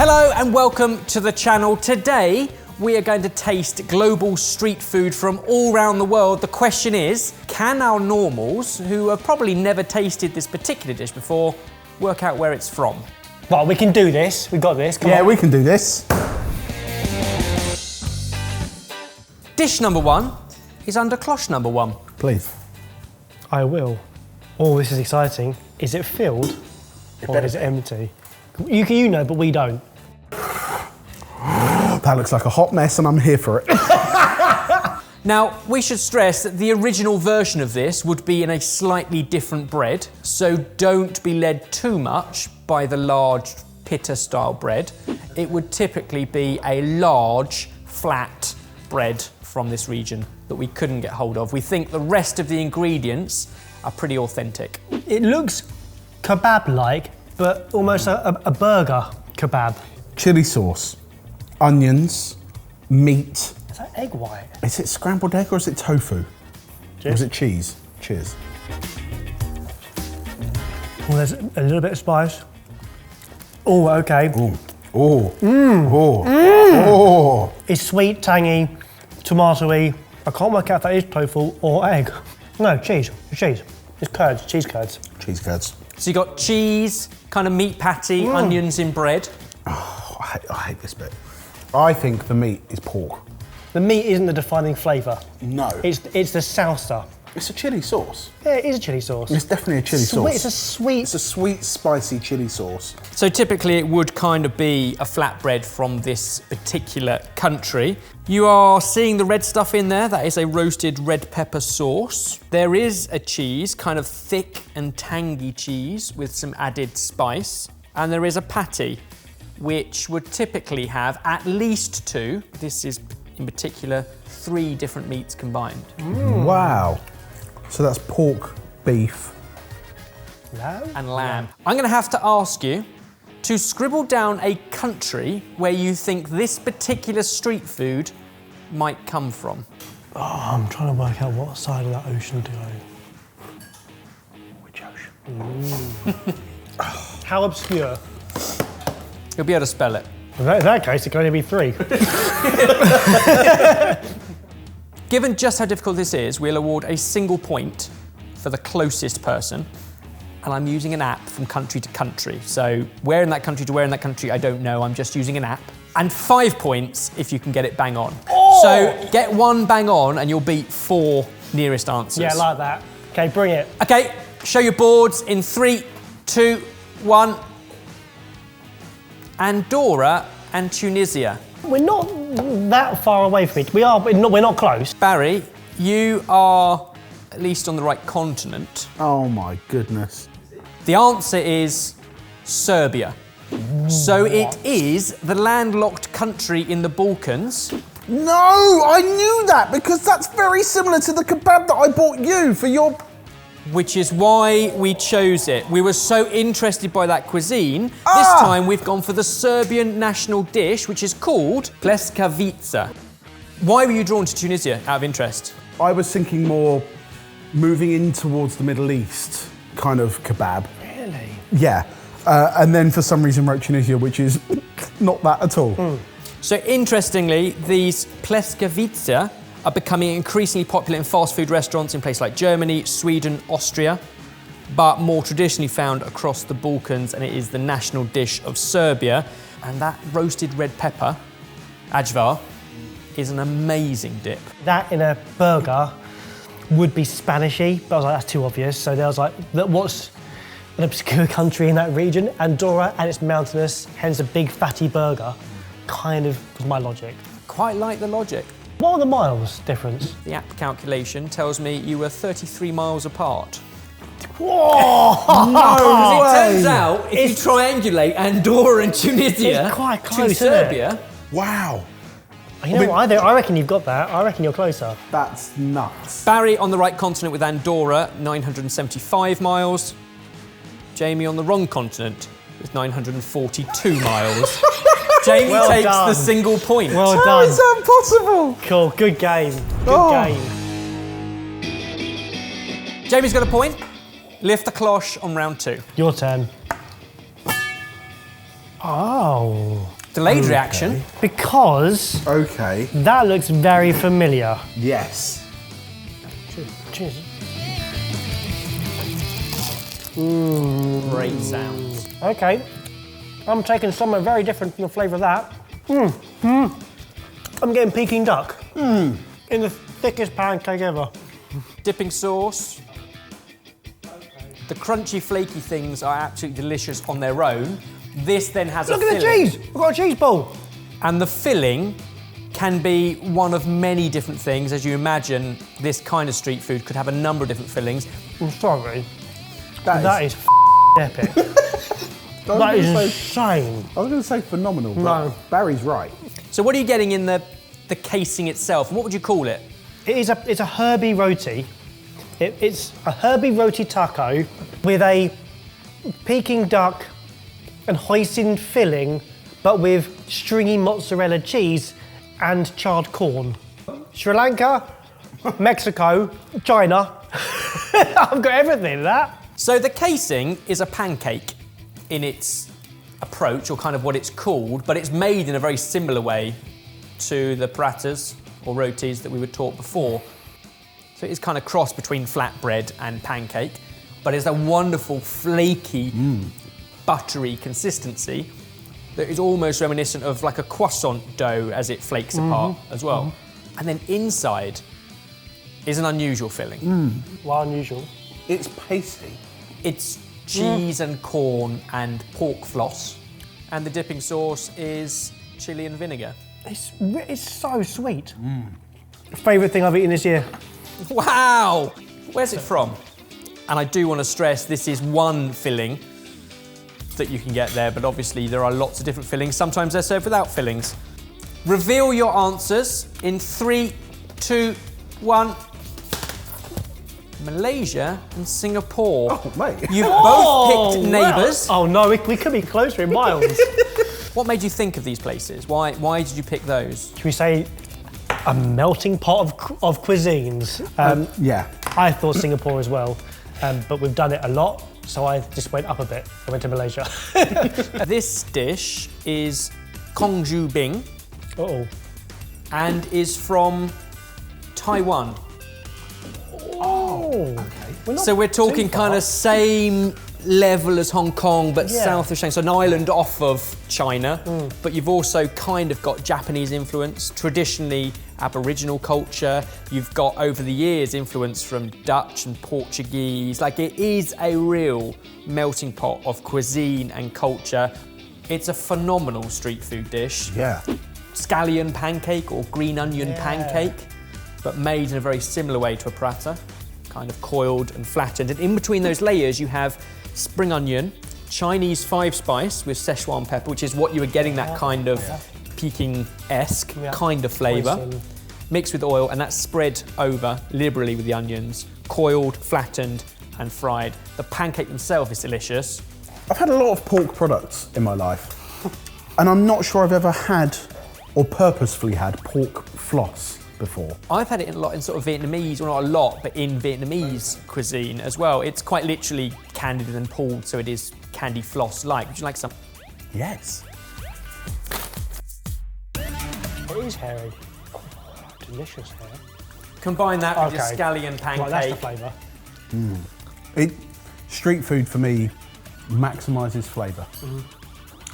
Hello and welcome to the channel. Today we are going to taste global street food from all around the world. The question is, can our normals, who have probably never tasted this particular dish before, work out where it's from? Well, we can do this. We got this. Come Yeah, on. we can do this. Dish number one is under cloche number one. Please. I will. Oh, this is exciting. Is it filled or is it empty? You know, but we don't. That looks like a hot mess and I'm here for it. Now, we should stress that the original version of this would be in a slightly different bread, so don't be led too much by the large pita-style bread. It would typically be a large, flat bread from this region that we couldn't get hold of. We think the rest of the ingredients are pretty authentic. It looks kebab-like, but almost a burger kebab. Chili sauce, onions, meat. Is that egg white? Is it scrambled egg or is it tofu? Or is it cheese? Cheers. Oh, there's a little bit of spice. Oh, okay. Oh, oh, oh. It's sweet, tangy, tomatoey. I can't work out if that is tofu or egg. No, cheese. It's cheese. It's curds, cheese curds. Cheese curds. So you got cheese, kind of meat patty, onions in bread. Oh, I hate this bit. I think the meat is pork. The meat isn't the defining flavour. No. It's the salsa. It's a chili sauce. Yeah, it is a chili sauce. It's definitely a chili sauce. It's a sweet. It's a sweet, spicy chili sauce. So typically it would kind of be a flatbread from this particular country. You are seeing the red stuff in there. That is a roasted red pepper sauce. There is a cheese, kind of thick and tangy cheese with some added spice. And there is a patty, which would typically have at least two. This is in particular 3 different meats combined. Wow. So that's pork, beef. And lamb. I'm going to have to ask you to scribble down a country where you think this particular street food might come from. Oh, I'm trying to work out what side of that ocean to go. Which ocean? How obscure? You'll be able to spell it. In that case, it can only be 3. Given just how difficult this is, we'll award a single point for the closest person. And I'm using an app from country to country. So where in that country to where in that country, I don't know. I'm just using an app. And 5 points if you can get it bang on. Oh! So get 1 bang on and you'll beat 4 nearest answers. Yeah, like that. Okay, bring it. Okay, show your boards in 3, 2, 1. Andorra and Tunisia. We're not that far away from it. We are, but we're not close. Barry, you are at least on the right continent. Oh my goodness. The answer is Serbia. So it is the landlocked country in the Balkans. No, I knew that because that's very similar to the kebab that I bought you for your... Which is why we chose it. We were so interested by that cuisine. This time we've gone for the Serbian national dish, which is called pleskavica. Why were you drawn to Tunisia, out of interest? I was thinking more moving in towards the Middle East kind of kebab. Really? Yeah. And then for some reason wrote Tunisia, which is not that at all. So interestingly, these pleskavica are becoming increasingly popular in fast food restaurants in places like Germany, Sweden, Austria, but more traditionally found across the Balkans, and it is the national dish of Serbia. And that roasted red pepper, ajvar, is an amazing dip. That in a burger would be Spanishy, but I was like, that's too obvious. So there was like, what's an obscure country in that region? Andorra, and it's mountainous, hence a big fatty burger. Kind of was my logic. Quite like the logic. What are the miles difference? The app calculation tells me you were 33 miles apart. Whoa! No It turns out, if you triangulate Andorra and Tunisia It's quite to close, isn't it? Serbia, Wow. You know what, I reckon you've got that. I reckon you're closer. That's nuts. Barry on the right continent with Andorra, 975 miles. Jamie on the wrong continent with 942 miles. Jamie Well takes done. the single point. Well How done. is that possible? Cool, good game. Good game. Jamie's got a point. Lift the cloche on round 2. Your turn. Oh. Delayed reaction. Because Okay. that looks very familiar. Yes. Cheers. Great sounds. Okay. I'm taking somewhere very different from the flavour of that. I'm getting Peking duck. In the thickest pancake ever. Dipping sauce. The crunchy, flaky things are absolutely delicious on their own. This then has Look a at the filling. cheese! We've got a cheese ball. And the filling can be one of many different things. As you imagine, this kind of street food could have a number of different fillings. I'm sorry. That is epic. That is insane. I was going to say phenomenal, but No. Barry's right. So what are you getting in the casing itself? And what would you call it? It's a herby roti. It's a herby roti taco with a Peking duck and hoisin filling, but with stringy mozzarella cheese and charred corn. Sri Lanka, Mexico, China. I've got everything in that. So the casing is a pancake in its approach, or kind of what it's called, but it's made in a very similar way to the parathas or rotis that we were taught before. So it's kind of cross between flatbread and pancake, but it's a wonderful, flaky, buttery consistency that is almost reminiscent of like a croissant dough as it flakes apart as well. And then inside is an unusual filling. Well, unusual. It's pasty. It's cheese and corn and pork floss, and the dipping sauce is chili and vinegar. It's so sweet. Favourite thing I've eaten this year. Wow! Where's it from? And I do want to stress this is one filling that you can get there, but obviously there are lots of different fillings. Sometimes they're served without fillings. Reveal your answers in 3, 2, 1. Malaysia and Singapore. Oh, mate. You've both picked neighbours. Oh no, we could be closer in miles. What made you think of these places? Why did you pick those? Should we say a melting pot of cuisines? Yeah. I thought Singapore as well, but we've done it a lot, so I just went up a bit. I went to Malaysia. This dish is Kongju Bing Uh-oh. and is from Taiwan. Oh. Okay. So we're talking kind of same level as Hong Kong, but Yeah. south of Shanghai. So an island off of China, but you've also kind of got Japanese influence, traditionally Aboriginal culture. You've got over the years influence from Dutch and Portuguese. Like it is a real melting pot of cuisine and culture. It's a phenomenal street food dish. Yeah. Scallion pancake or green onion pancake, but made in a very similar way to a paratha, kind of coiled and flattened. And in between those layers, you have spring onion, Chinese 5-spice with Szechuan pepper, which is what you were getting, that kind of Peking-esque kind of flavour, Hoisin. mixed with oil, and that's spread over liberally with the onions, coiled, flattened, and fried. The pancake themselves is delicious. I've had a lot of pork products in my life, and I'm not sure I've ever had or purposefully had pork floss before. I've had it a lot in sort of Vietnamese, well not a lot, but in Vietnamese cuisine as well. It's quite literally candied and pulled, so it is candy floss-like. Would you like some? Yes. It is hairy. Oh, delicious hair. Combine that with your Okay. scallion pancake. Right, that's the flavour. Street food for me maximises flavour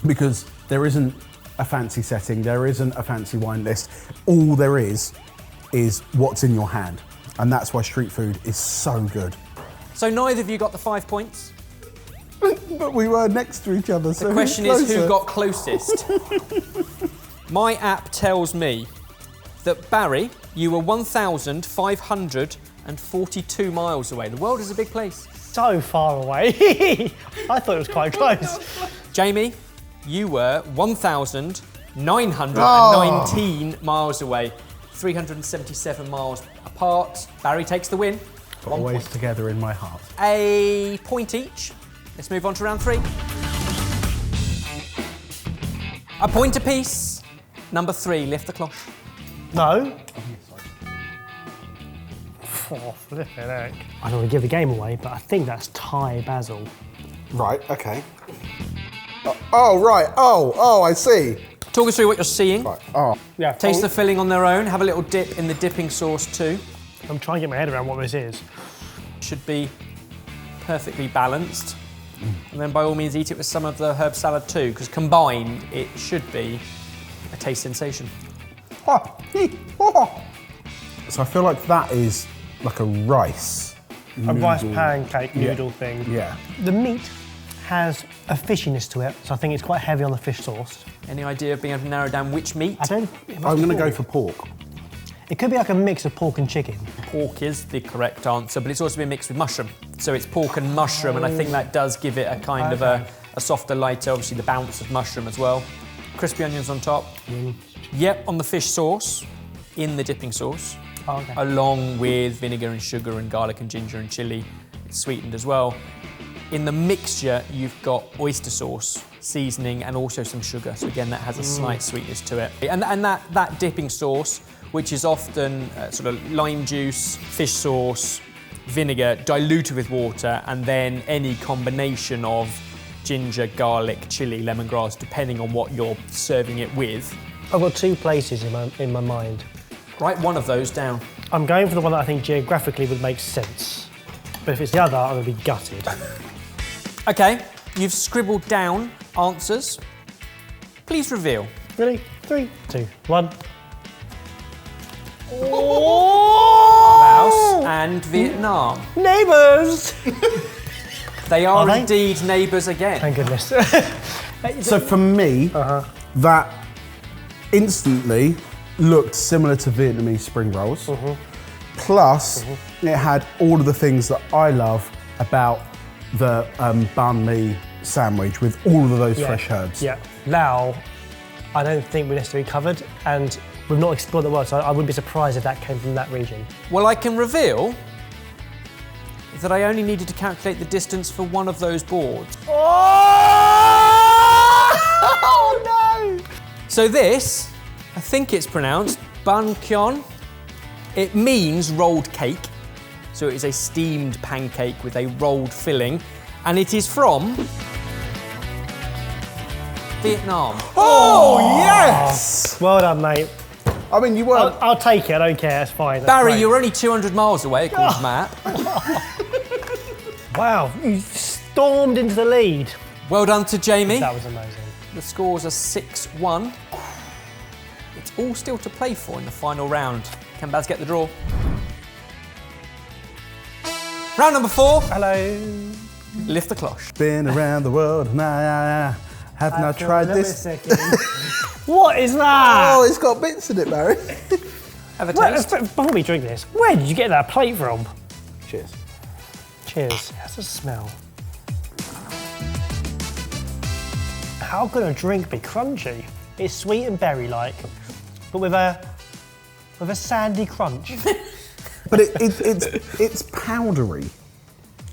because there isn't a fancy setting, there isn't a fancy wine list. All there is what's in your hand, and that's why street food is so good. So neither of you got the 5 points. But we were next to each other, so The question is who got closest. My app tells me that Barry, you were 1,542 miles away. The world is a big place. So far away. I thought it was quite close. Jamie, you were 1,919 miles away. 377 miles apart. Barry takes the win. But 1 always point. together in my heart. A point each. Let's move on to round 3. A point apiece. Number 3, lift the cloth. No. Oh, flipping heck. I don't want to give the game away, but I think that's Thai basil. Right, okay. Oh, right. Oh, I see. Talk us through what you're seeing. Right. Oh, Yeah. Taste the filling on their own. Have a little dip in the dipping sauce too. I'm trying to get my head around what this is. Should be perfectly balanced. And then by all means eat it with some of the herb salad too, because combined it should be a taste sensation. So I feel like that is like a rice. A rice noodle. pancake noodle thing. Yeah. The meat has a fishiness to it, so I think it's quite heavy on the fish sauce. Any idea of being able to narrow down which meat? I don't. I'm going to go for pork. It could be like a mix of pork and chicken. Pork is the correct answer, but it's also been mixed with mushroom. So it's pork and mushroom, and I think that does give it a kind of a softer, lighter, obviously the bounce of mushroom as well. Crispy onions on top. Yep, on the fish sauce, in the dipping sauce, Oh, okay. along with vinegar and sugar and garlic and ginger and chilli. It's sweetened as well. In the mixture, you've got oyster sauce, seasoning, and also some sugar. So again, that has a slight sweetness to it. And that dipping sauce, which is often sort of lime juice, fish sauce, vinegar, diluted with water, and then any combination of ginger, garlic, chilli, lemongrass, depending on what you're serving it with. I've got two places in my mind. Write one of those down. I'm going for the one that I think geographically would make sense. But if it's the other, I'm going to be gutted. Okay, you've scribbled down answers. Please reveal. Really? 3, 2, 1. Laos and Vietnam. Neighbours! They are they? indeed neighbours again. Thank goodness. So for me, that instantly looked similar to Vietnamese spring rolls. Plus, it had all of the things that I love about the banh mi sandwich with all of those fresh herbs. Yeah. Lao, I don't think we necessarily covered, and we've not explored the world, so I wouldn't be surprised if that came from that region. Well, I can reveal that I only needed to calculate the distance for one of those boards. Oh no! So this, I think it's pronounced bun kyon. It means rolled cake. So it is a steamed pancake with a rolled filling. And it is from Vietnam. Oh, yes! Well done, mate. I mean, you weren't. I'll take it, I don't care, it's fine. that's Barry, great. you're only 200 miles away, according to Matt. Wow, you stormed into the lead. Well done to Jamie. That was amazing. The scores are 6-1. It's all still to play for in the final round. Can Baz get the draw? Round number 4. Hello. Lift the cloche. Been around the world, and I have not tried this. What is that? Oh, it's got bits in it, Barry. Have a Where- taste. before we drink this, where did you get that plate from? Cheers. Cheers. How's the smell? How could a drink be crunchy? It's sweet and berry-like, but with a sandy crunch. But it's powdery.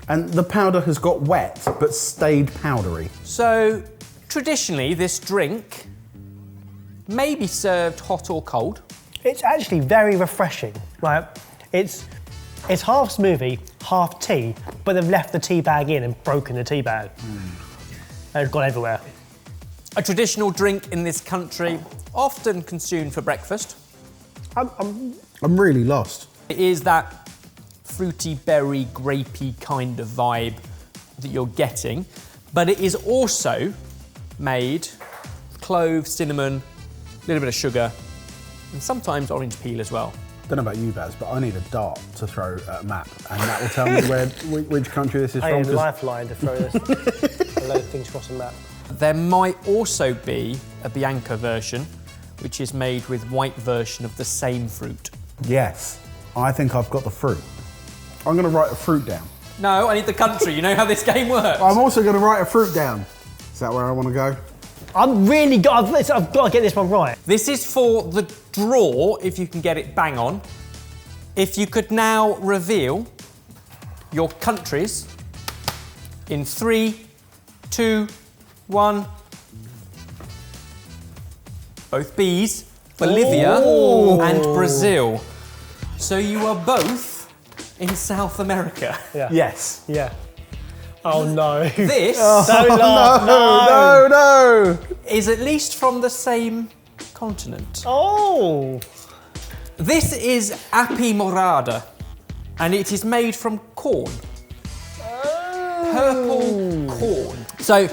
And the powder has got wet, but stayed powdery. So, traditionally, this drink may be served hot or cold. It's actually very refreshing. Like, it's half smoothie, half tea, but they've left the tea bag in and broken the tea bag. And it's gone everywhere. A traditional drink in this country, often consumed for breakfast. I'm really lost. It is that fruity, berry, grapey kind of vibe that you're getting, but it is also made with cloves, cinnamon, a little bit of sugar, and sometimes orange peel as well. Don't know about you, Baz, but I need a dart to throw at a map, and that will tell me which country this is I from. need a 'cause lifeline to throw this, a load of things across the map. There might also be a Bianca version, which is made with white version of the same fruit. Yes, I think I've got the fruit. I'm going to write a fruit down. No, I need the country. You know how this game works. I'm also going to write a fruit down. Is that where I want to go? I've got to get this one right. This is for the draw, if you can get it bang on. If you could now reveal your countries in 3, 2, 1. Both B's, Bolivia and Brazil. So you are both in South America. Yeah. Yes. Yeah. Oh no. This Don't laugh. No. is at least from the same continent. Oh. This is api morada, and it is made from corn. Purple corn. So,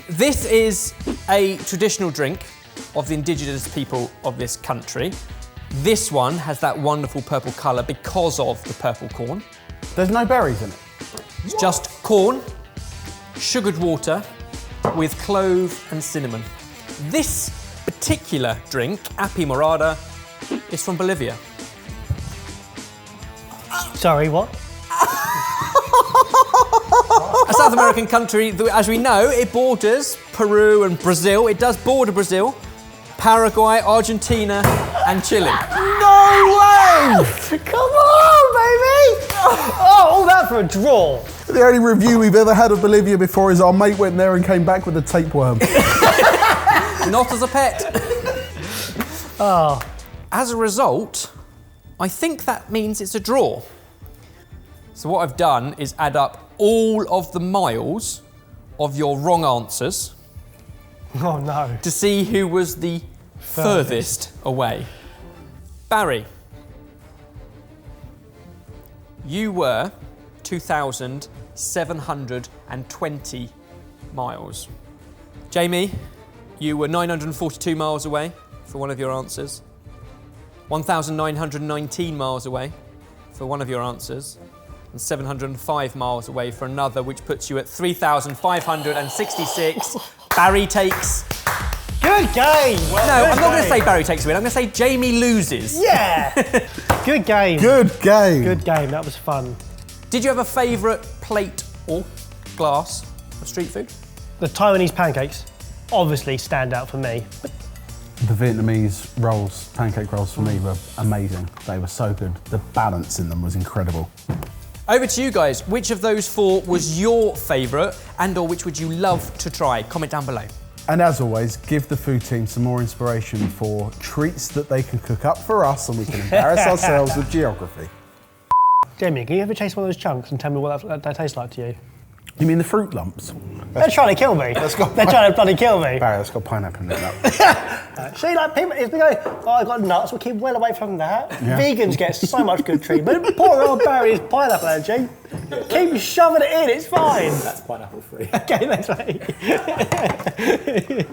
this is a traditional drink of the indigenous people of this country. This one has that wonderful purple colour because of the purple corn. There's no berries in it. It's just corn, sugared water with clove and cinnamon. This particular drink, api morada, is from Bolivia. Sorry, what? A South American country that, as we know, it borders Peru and Brazil. It does border Brazil, Paraguay, Argentina, and Chile. No way! Come on, baby! Oh, all that for a draw. The only review we've ever had of Bolivia before is our mate went there and came back with a tapeworm. Not as a pet. Oh. As a result, I think that means it's a draw. So what I've done is add up all of the miles of your wrong answers Oh no. to see who was the furthest away. Barry, you were 2,720 miles. Jamie, you were 942 miles away for one of your answers. 1,919 miles away for one of your answers. And 705 miles away for another, which puts you at 3,566. Barry takes... Good game. No, I'm not going to say Barry takes a win. I'm going to say Jamie loses. Yeah. Good game. Good game. Good game. That was fun. Did you have a favourite plate or glass of street food? The Taiwanese pancakes obviously stand out for me. The Vietnamese rolls, pancake rolls for me were amazing. They were so good. The balance in them was incredible. Over to you guys. Which of those four was your favourite and or which would you love to try? Comment down below. And as always, give the food team some more inspiration for treats that they can cook up for us and we can embarrass ourselves with geography. Jamie, can you ever taste one of those chunks and tell me what that tastes like to you? You mean the fruit lumps? They're trying to kill me. They're trying to bloody kill me. Barry, that's got pineapple in it. See, like people, it's been going, oh, I got nuts, we'll keep well away from that. Yeah. Vegans get so much good treatment. Poor old Barry's pineapple allergy. Keep shoving it in, it's fine. That's pineapple free. Okay, thanks, mate.